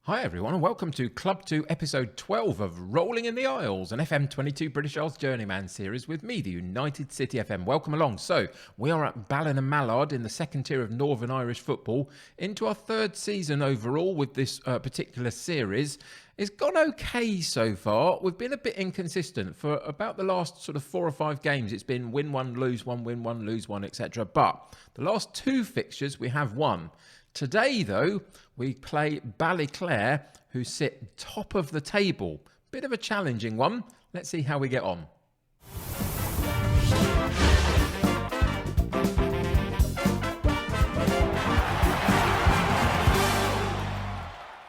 Hi everyone and welcome to Club2 episode 12 of Rolling in the Isles, an FM22 British Isles Journeyman series with me, the United City FM. Welcome along. So, we are at Ballymallard in the second tier of Northern Irish football, into our third season overall with this particular series. It's gone okay so far. We've been a bit inconsistent for about the last sort of 4 or 5 games. It's been win one, lose one, win one, lose one, etc. But the last 2 fixtures we have won. Today, though, we play Ballyclare, who sit top of the table. Bit of a challenging one. Let's see how we get on.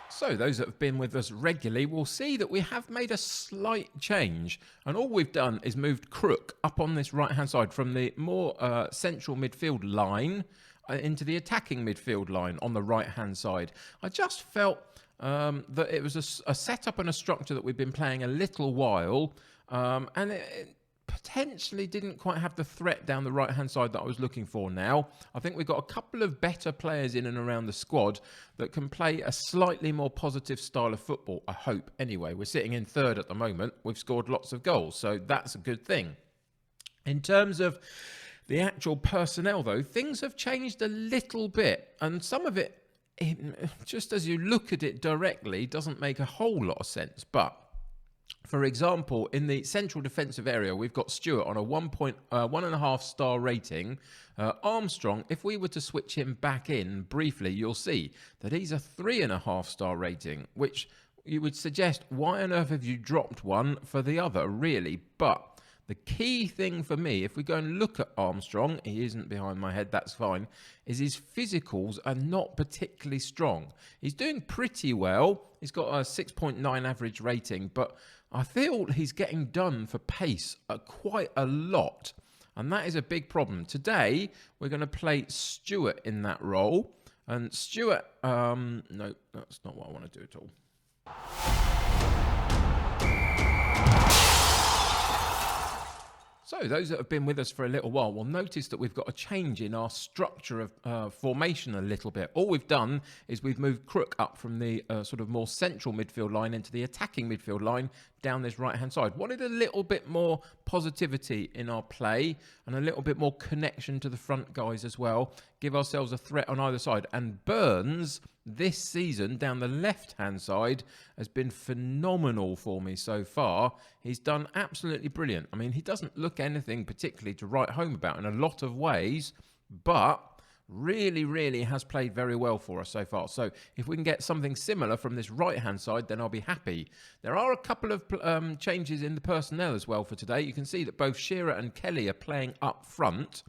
So those that have been with us regularly will see that we have made a slight change. And all we've done is moved Crook up on this right-hand side from the more central midfield line into the attacking midfield line on the right-hand side. I just felt that it was a setup and a structure that we've been playing a little while, and it potentially didn't quite have the threat down the right-hand side that I was looking for now. I think we've got a couple of better players in and around the squad that can play a slightly more positive style of football, I hope. Anyway, we're sitting in third at the moment. We've scored lots of goals, so that's a good thing. In terms of the actual personnel, though, things have changed a little bit, and some of it, just as you look at it directly, doesn't make a whole lot of sense. But, for example, in the central defensive area, we've got Stewart on a 1.5 star rating. Armstrong, if we were to switch him back in briefly, you'll see that he's a 3.5 star rating, which you would suggest, why on earth have you dropped one for the other, really? But the key thing for me, if we go and look at Armstrong, he isn't behind my head, that's fine, is his physicals are not particularly strong. He's doing pretty well. He's got a 6.9 average rating, but I feel he's getting done for pace quite a lot. And that is a big problem. Today, we're going to play Stewart in that role. And Stewart, no, that's not what I want to do at all. So those that have been with us for a little while will notice that we've got a change in our structure of formation a little bit. All we've done is we've moved Crook up from the sort of more central midfield line into the attacking midfield line down this right-hand side. Wanted a little bit more positivity in our play and a little bit more connection to the front guys as well. Give ourselves a threat on either side. And Burns, this season, down the left-hand side, has been phenomenal for me so far. He's done absolutely brilliant. I mean, he doesn't look anything particularly to write home about in a lot of ways, but really has played very well for us so far. So if we can get something similar from this right-hand side, then I'll be happy. There are a couple of changes in the personnel as well for today. You can see that both Shearer and Kelly are playing up front.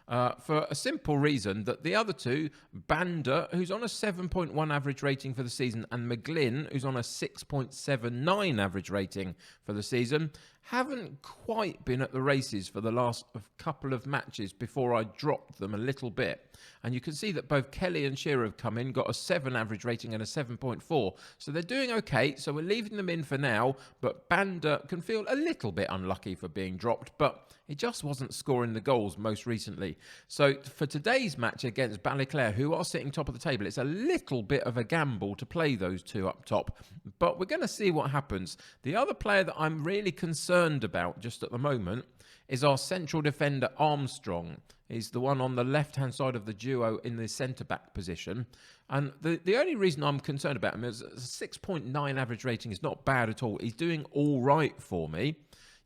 For a simple reason that the other two, Banda, who's on a 7.1 average rating for the season, and McGlynn, who's on a 6.79 average rating for the season, haven't quite been at the races for the last couple of matches before I dropped them a little bit. And you can see that both Kelly and Shearer have come in, got a 7 average rating and a 7.4. So they're doing okay, so we're leaving them in for now, but Banda can feel a little bit unlucky for being dropped, but he just wasn't scoring the goals most recently. So for today's match against Ballyclare, who are sitting top of the table, it's a little bit of a gamble to play those two up top, but we're going to see what happens. The other player that I'm really concerned about just at the moment is our central defender Armstrong. He's the one on the left-hand side of the duo in the centre-back position. And the only reason I'm concerned about him is a 6.9 average rating is not bad at all. He's doing all right for me.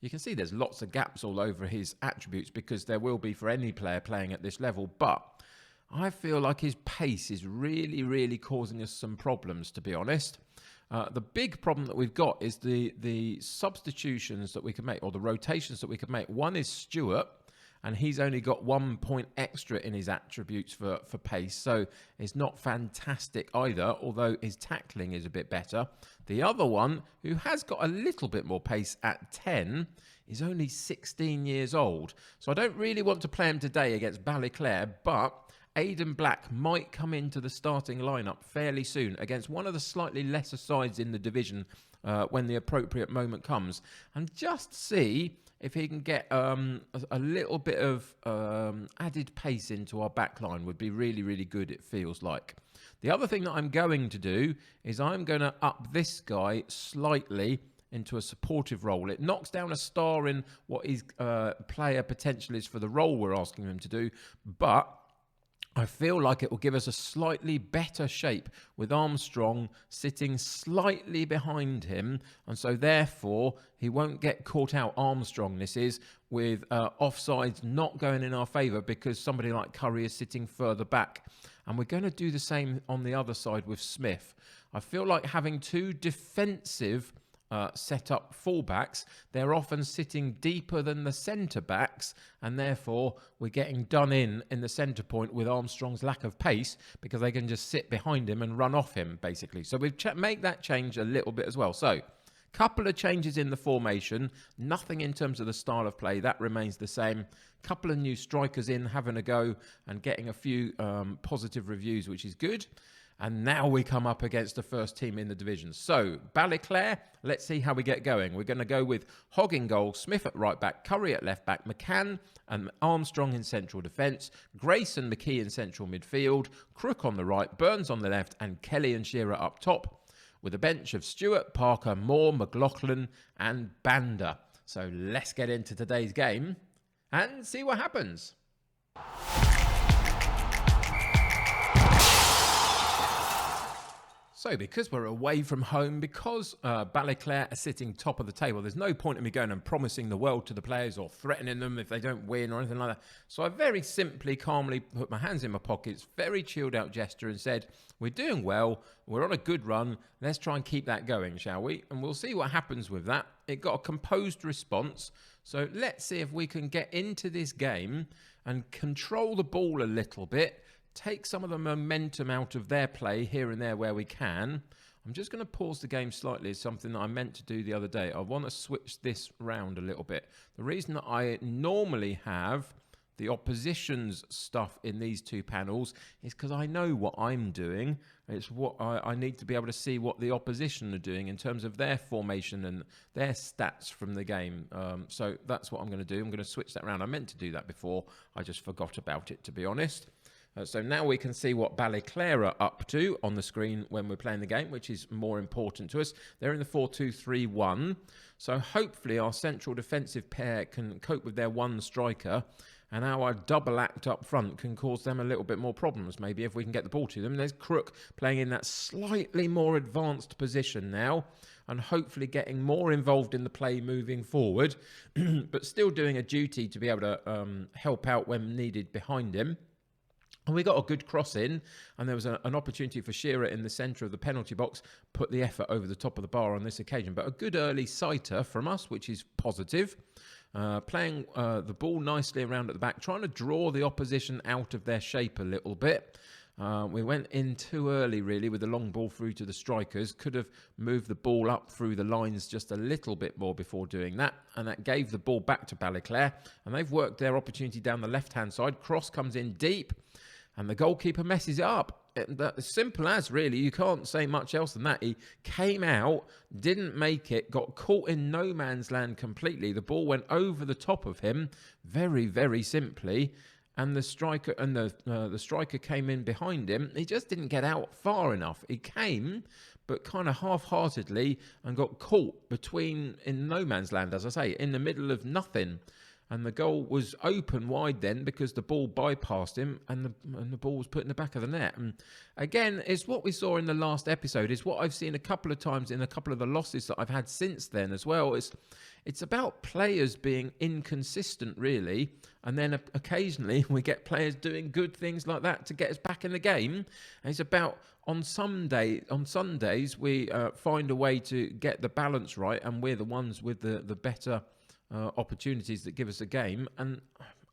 You can see there's lots of gaps all over his attributes because there will be for any player playing at this level. But I feel like his pace is really causing us some problems, to be honest. The big problem that we've got is the substitutions that we can make, or the rotations that we can make. One is Stewart, and he's only got 1 point extra in his attributes for pace, so it's not fantastic either, although his tackling is a bit better. The other one, who has got a little bit more pace at 10, is only 16 years old. So I don't really want to play him today against Ballyclare, but Aidan Black might come into the starting lineup fairly soon against one of the slightly lesser sides in the division when the appropriate moment comes, and just see if he can get a little bit of added pace into our back line would be really good, it feels like. The other thing that I'm going to do is I'm going to up this guy slightly into a supportive role. It knocks down a star in what his player potential is for the role we're asking him to do, but I feel like it will give us a slightly better shape with Armstrong sitting slightly behind him, and so therefore he won't get caught out, Armstrong this is, with offsides not going in our favour because somebody like Curry is sitting further back. And we're going to do the same on the other side with Smith. I feel like having two defensive set up fullbacks, they're often sitting deeper than the centre backs, and therefore we're getting done in the centre point with Armstrong's lack of pace because they can just sit behind him and run off him basically. So we've made that change a little bit as well. So couple of changes in the formation, nothing in terms of the style of play, that remains the same. Couple of new strikers in, having a go and getting a few positive reviews, which is good. And now we come up against the first team in the division. So, Ballyclare, let's see how we get going. We're going to go with Hogg in goal, Smith at right back, Curry at left back, McCann and Armstrong in central defence, Grace and McKee in central midfield, Crook on the right, Burns on the left, and Kelly and Shearer up top, with a bench of Stewart, Parker, Moore, McLaughlin and Banda. So, let's get into today's game and see what happens. So because we're away from home, because Ballyclare are sitting top of the table, there's no point in me going and promising the world to the players or threatening them if they don't win or anything like that. So I very simply, calmly put my hands in my pockets, very chilled out gesture and said, we're doing well, we're on a good run, let's try and keep that going, shall we? And we'll see what happens with that. It got a composed response. So let's see if we can get into this game and control the ball a little bit, take some of the momentum out of their play here and there where we can. I'm just going to pause the game slightly. It's something that I meant to do the other day. I want to switch this round a little bit. The reason that I normally have the opposition's stuff in these two panels is because I know what I'm doing. It's what I need to be able to see what the opposition are doing in terms of their formation and their stats from the game. So that's what I'm going to do. I'm going to switch that around. I meant to do that before. I just forgot about it, to be honest. So now we can see what Ballyclare are up to on the screen when we're playing the game, which is more important to us. They're in the 4-2-3-1. So hopefully our central defensive pair can cope with their one striker, and our double act up front can cause them a little bit more problems, maybe, if we can get the ball to them. There's Crook playing in that slightly more advanced position now, and hopefully getting more involved in the play moving forward, but still doing a duty to be able to help out when needed behind him. And we got a good cross in, and there was an opportunity for Shearer in the centre of the penalty box, put the effort over the top of the bar on this occasion. But a good early sighter from us, which is positive. Playing the ball nicely around at the back, trying to draw the opposition out of their shape a little bit. We went in too early, really, with the long ball through to the strikers. Could have moved the ball up through the lines just a little bit more before doing that. And that gave the ball back to Ballyclare. And they've worked their opportunity down the left-hand side. Cross comes in deep. And the goalkeeper messes it up. As simple as, really. You can't say much else than that. He came out, didn't make it, got caught in no man's land completely. The ball went over the top of him, very, very simply. And the striker the striker came in behind him. He just didn't get out far enough. He came, but kind of half-heartedly, and got caught in no man's land, as I say, in the middle of nothing. And the goal was open wide then because the ball bypassed him, and the ball was put in the back of the net. And again, it's what we saw in the last episode. It's what I've seen a couple of times in a couple of the losses that I've had since then as well. It's about players being inconsistent, really. And then occasionally we get players doing good things like that to get us back in the game. And it's about on Sundays we find a way to get the balance right, and we're the ones with the better opportunities that give us a game, and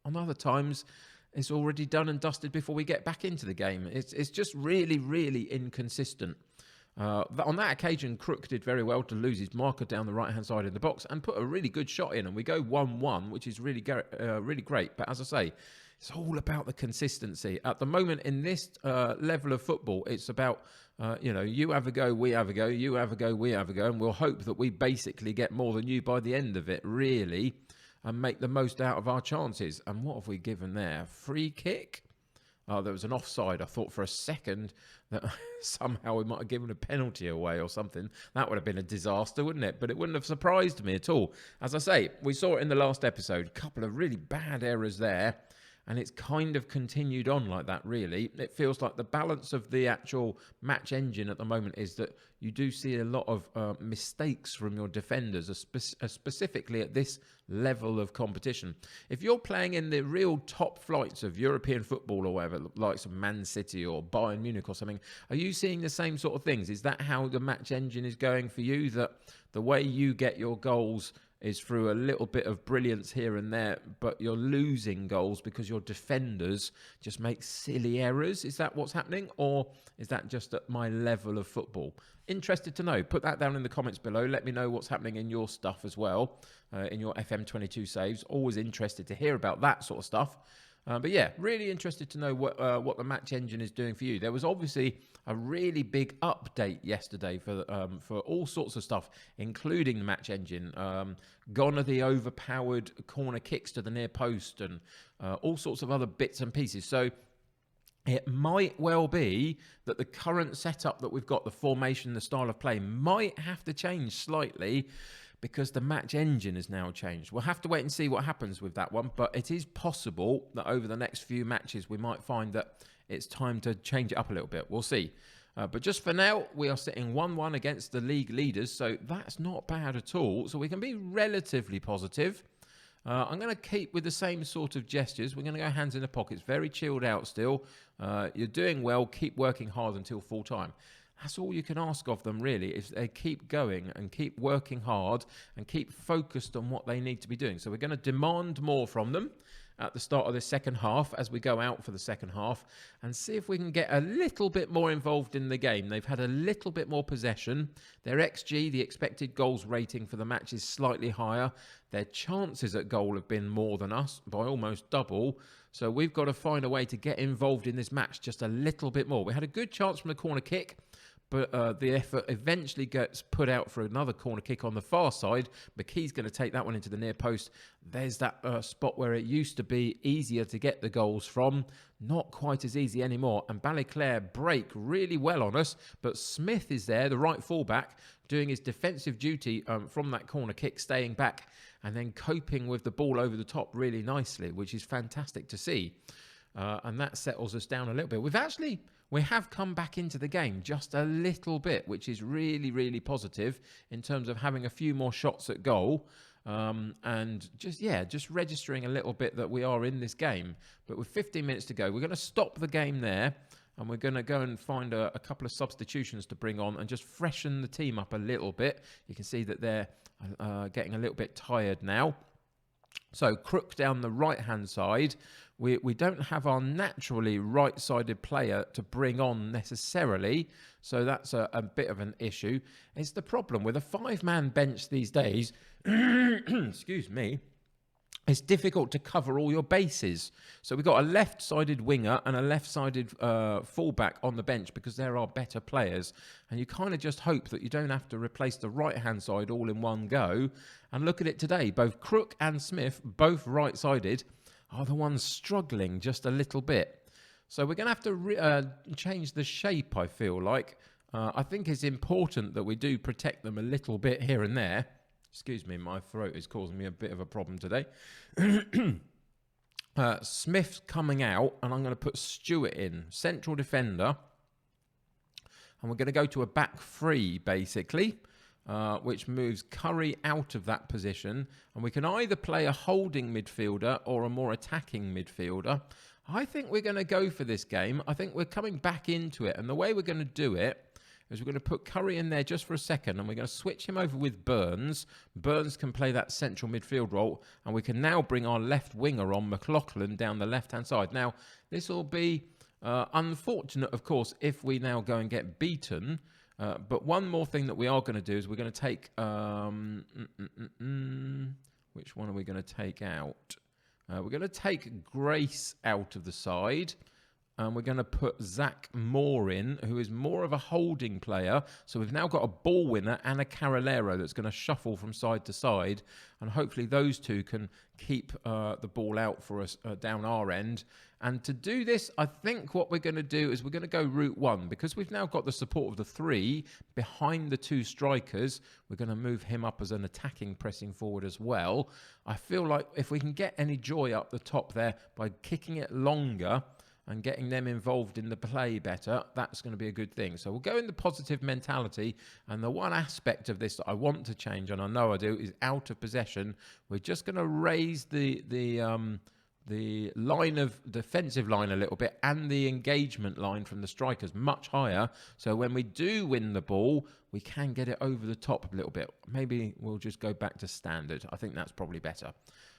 on other times it's already done and dusted before we get back into the game. It's just really, really inconsistent. On that occasion, Crook did very well to lose his marker down the right-hand side of the box and put a really good shot in, and we go 1-1, which is really great. But as I say, it's all about the consistency. At the moment in this level of football, it's about, you have a go, we have a go, you have a go, we have a go, and we'll hope that we basically get more than you by the end of it, really, and make the most out of our chances. And what have we given there? Free kick? there was an offside. I thought for a second that somehow we might have given a penalty away or something. That would have been a disaster, wouldn't it? But it wouldn't have surprised me at all. As I say, we saw it in the last episode. A couple of really bad errors there. And it's kind of continued on like that, really. It feels like the balance of the actual match engine at the moment is that you do see a lot of mistakes from your defenders, specifically at this level of competition. If you're playing in the real top flights of European football or whatever, like some Man City or Bayern Munich or something, are you seeing the same sort of things? Is that how the match engine is going for you? That the way you get your goals is through a little bit of brilliance here and there, but you're losing goals because your defenders just make silly errors? Is that what's happening? Or is that just at my level of football? Interested to know. Put that down in the comments below. Let me know what's happening in your stuff as well, in your FM22 saves. Always interested to hear about that sort of stuff. But yeah, really interested to know what the match engine is doing for you. There was obviously a really big update yesterday for all sorts of stuff, including the match engine. Gone are the overpowered corner kicks to the near post and all sorts of other bits and pieces. So it might well be that the current setup that we've got, the formation, the style of play, might have to change slightly, because the match engine has now changed. We'll have to wait and see what happens with that one, but it is possible that over the next few matches we might find that it's time to change it up a little bit. We'll see. But just for now, we are sitting 1-1 against the league leaders, so that's not bad at all. So we can be relatively positive. I'm going to keep with the same sort of gestures. We're going to go hands in the pockets, very chilled out still. You're doing well. Keep working hard until full time. That's all you can ask of them, really, is they keep going and keep working hard and keep focused on what they need to be doing. So we're going to demand more from them at the start of the second half as we go out for the second half and see if we can get a little bit more involved in the game. They've had a little bit more possession. Their XG, the expected goals rating for the match, is slightly higher. Their chances at goal have been more than us by almost double. So we've got to find a way to get involved in this match just a little bit more. We had a good chance from the corner kick, but the effort eventually gets put out for another corner kick on the far side. McKee's going to take that one into the near post. There's that spot where it used to be easier to get the goals from. Not quite as easy anymore. And Ballyclare break really well on us. But Smith is there, the right fullback, doing his defensive duty from that corner kick, staying back and then coping with the ball over the top really nicely, which is fantastic to see. And that settles us down a little bit. We have come back into the game just a little bit, which is really, really positive in terms of having a few more shots at goal and just registering a little bit that we are in this game. But with 15 minutes to go, we're going to stop the game there and we're going to go and find a couple of substitutions to bring on and just freshen the team up a little bit. You can see that they're getting a little bit tired now. So Crook down the right-hand side. We don't have our naturally right-sided player to bring on necessarily, so that's a bit of an issue. It's the problem with a five-man bench these days. Excuse me. It's difficult to cover all your bases. So we've got a left-sided winger and a left-sided fullback on the bench because there are better players. And you kind of just hope that you don't have to replace the right-hand side all in one go. And look at it today. Both Crook and Smith, both right-sided, are the ones struggling just a little bit. So we're going to have to change the shape, I feel like. I think it's important that we do protect them a little bit here and there. Excuse me, my throat is causing me a bit of a problem today. Smith's coming out, and I'm going to put Stewart in, central defender. And we're going to go to a back three, basically, which moves Curry out of that position. And we can either play a holding midfielder or a more attacking midfielder. I think we're going to go for this game. I think we're coming back into it. And the way we're going to do it is we're going to put Curry in there just for a second, and we're going to switch him over with Burns. Burns can play that central midfield role, and we can now bring our left winger on, McLaughlin, down the left-hand side. Now, this will be unfortunate, of course, if we now go and get beaten. But one more thing that we are going to do is we're going to take... which one are we going to take out? We're going to take Grace out of the side. And we're going to put Zach Moore in, who is more of a holding player. So we've now got a ball winner and a Carolero that's going to shuffle from side to side. And hopefully those two can keep the ball out for us down our end. And to do this, I think what we're going to do is we're going to go route one. Because we've now got the support of the 3 behind the 2 strikers, we're going to move him up as an attacking pressing forward as well. I feel like if we can get any joy up the top there by kicking it longer and getting them involved in the play better, that's going to be a good thing. So we'll go in the positive mentality. And the one aspect of this that I want to change, and I know I do, is out of possession. We're just going to raise the line of defensive line a little bit and the engagement line from the strikers much higher. So when we do win the ball, we can get it over the top a little bit. Maybe we'll just go back to standard. I think that's probably better.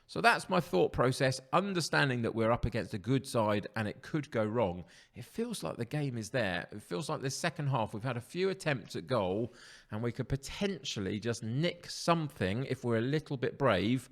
So that's my thought process, understanding that we're up against a good side and it could go wrong. It feels like the game is there. It feels like this second half, we've had a few attempts at goal and we could potentially just nick something if we're a little bit brave,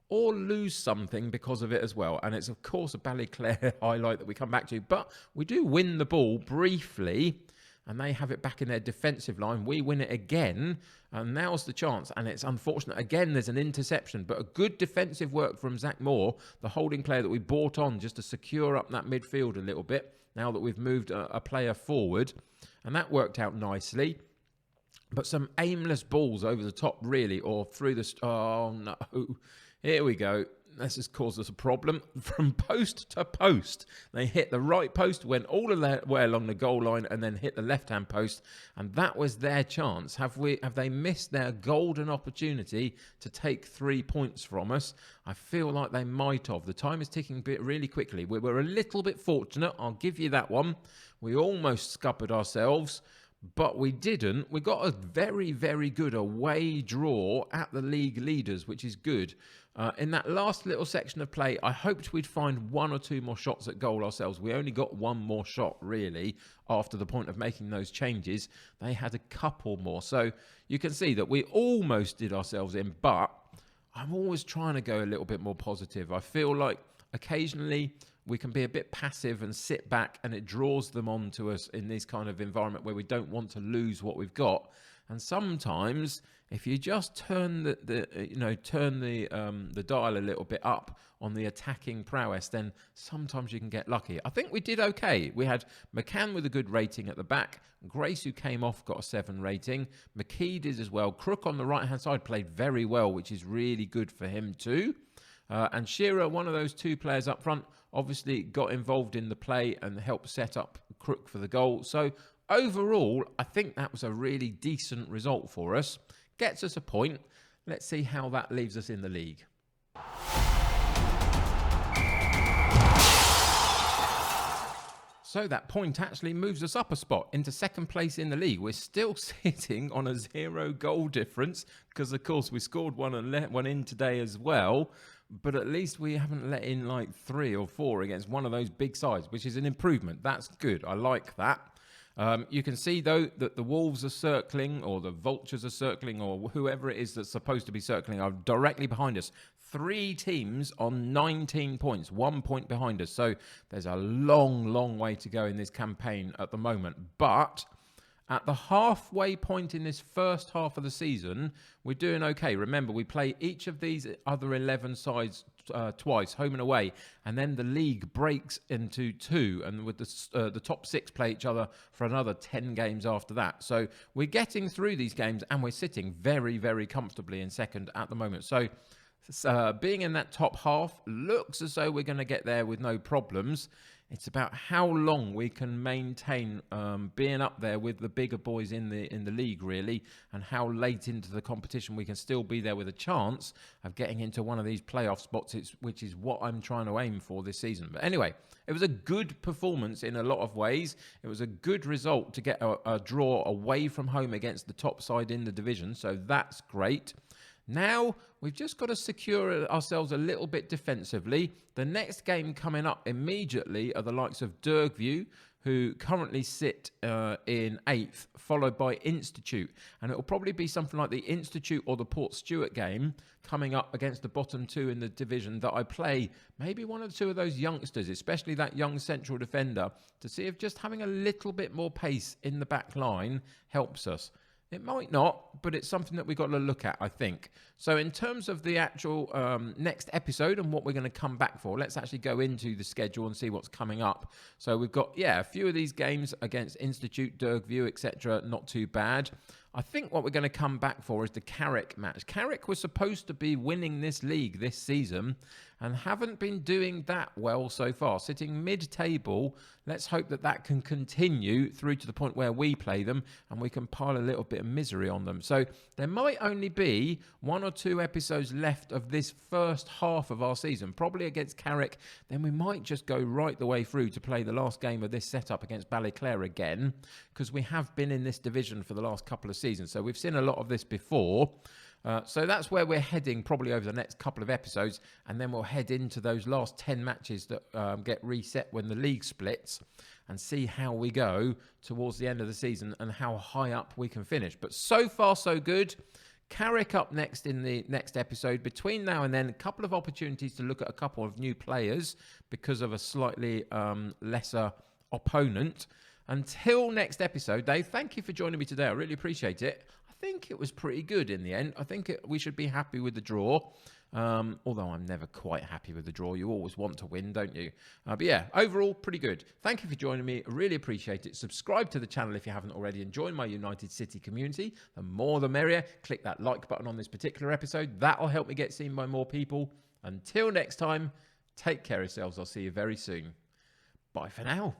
or lose something because of it as well. And it's, of course, a Ballyclare highlight that we come back to. But we do win the ball briefly, and they have it back in their defensive line. We win it again, and now's the chance. And it's unfortunate. Again, there's an interception, but a good defensive work from Zach Moore, the holding player that we brought on just to secure up that midfield a little bit, now that we've moved a player forward. And that worked out nicely. But some aimless balls over the top, really, or through the... Oh, no. Here we go. This has caused us a problem. From post to post, they hit the right post, went all the way along the goal line, and then hit the left-hand post. And that was their chance. Have they missed their golden opportunity to take 3 points from us? I feel like they might have. The time is ticking really quickly. We were a little bit fortunate. I'll give you that one. We almost scuppered ourselves, but we didn't. We got a very, very good away draw at the league leaders, which is good. In that last little section of play, I hoped we'd find 1 or 2 more shots at goal ourselves. We only got 1 more shot, really, after the point of making those changes. They had a couple more. So you can see that we almost did ourselves in, but I'm always trying to go a little bit more positive. I feel like occasionally we can be a bit passive and sit back, and it draws them on to us in this kind of environment where we don't want to lose what we've got. And sometimes, if you just turn the dial a little bit up on the attacking prowess, then sometimes you can get lucky. I think we did okay. We had McCann with a good rating at the back. Grace, who came off, got a 7 rating. McKee did as well. Crook on the right-hand side played very well, which is really good for him too. And Shearer, one of those 2 players up front, obviously got involved in the play and helped set up Crook for the goal. So overall, I think that was a really decent result for us. Gets us a point. Let's see how that leaves us in the league. So that point actually moves us up a spot into second place in the league. We're still sitting on a 0 goal difference because, of course, we scored one and let one in today as well. But at least we haven't let in like 3 or 4 against one of those big sides, which is an improvement. That's good. I like that. You can see, though, that the Wolves are circling, or the Vultures are circling, or whoever it is that's supposed to be circling are directly behind us. 3 teams on 19 points, 1 point behind us. So there's a long, long way to go in this campaign at the moment. But at the halfway point in this first half of the season, we're doing okay. Remember, we play each of these other 11 sides twice, home and away, and then the league breaks into 2, and with the top 6 play each other for another 10 games after that. So we're getting through these games, and we're sitting very, very comfortably in second at the moment. So being in that top half looks as though we're going to get there with no problems. It's about how long we can maintain being up there with the bigger boys in the league, really, and how late into the competition we can still be there with a chance of getting into one of these playoff spots, which is what I'm trying to aim for this season. But anyway, it was a good performance in a lot of ways. It was a good result to get a draw away from home against the top side in the division, so that's great. Now, we've just got to secure ourselves a little bit defensively. The next game coming up immediately are the likes of Dergview, who currently sit in 8th, followed by Institute. And it will probably be something like the Institute or the Port Stewart game coming up against the bottom 2 in the division that I play maybe one or two of those youngsters, especially that young central defender, to see if just having a little bit more pace in the back line helps us. It might not, but it's something that we've got to look at, I think. So in terms of the actual next episode and what we're going to come back for, let's actually go into the schedule and see what's coming up. So we've got, a few of these games against Institute, Dergview, etc. Not too bad. I think what we're going to come back for is the Carrick match. Carrick was supposed to be winning this league this season and haven't been doing that well so far. Sitting mid-table, let's hope that that can continue through to the point where we play them and we can pile a little bit of misery on them. So there might only be 1 or 2 episodes left of this first half of our season, probably against Carrick. Then we might just go right the way through to play the last game of this setup against Ballyclare again, because we have been in this division for the last couple of seasons. So we've seen a lot of this before. So that's where we're heading probably over the next couple of episodes, and then we'll head into those last 10 matches that get reset when the league splits and see how we go towards the end of the season and how high up we can finish. But so far, so good. Carrick up next in the next episode. Between now and then, a couple of opportunities to look at a couple of new players because of a slightly lesser opponent. Until next episode, Dave, thank you for joining me today. I really appreciate it. I think it was pretty good in the end. I think we should be happy with the draw. Although I'm never quite happy with the draw. You always want to win, don't you? But yeah, overall, pretty good. Thank you for joining me. I really appreciate it. Subscribe to the channel if you haven't already and join my United City community. The more the merrier. Click that like button on this particular episode. That'll help me get seen by more people. Until next time, take care of yourselves. I'll see you very soon. Bye for now.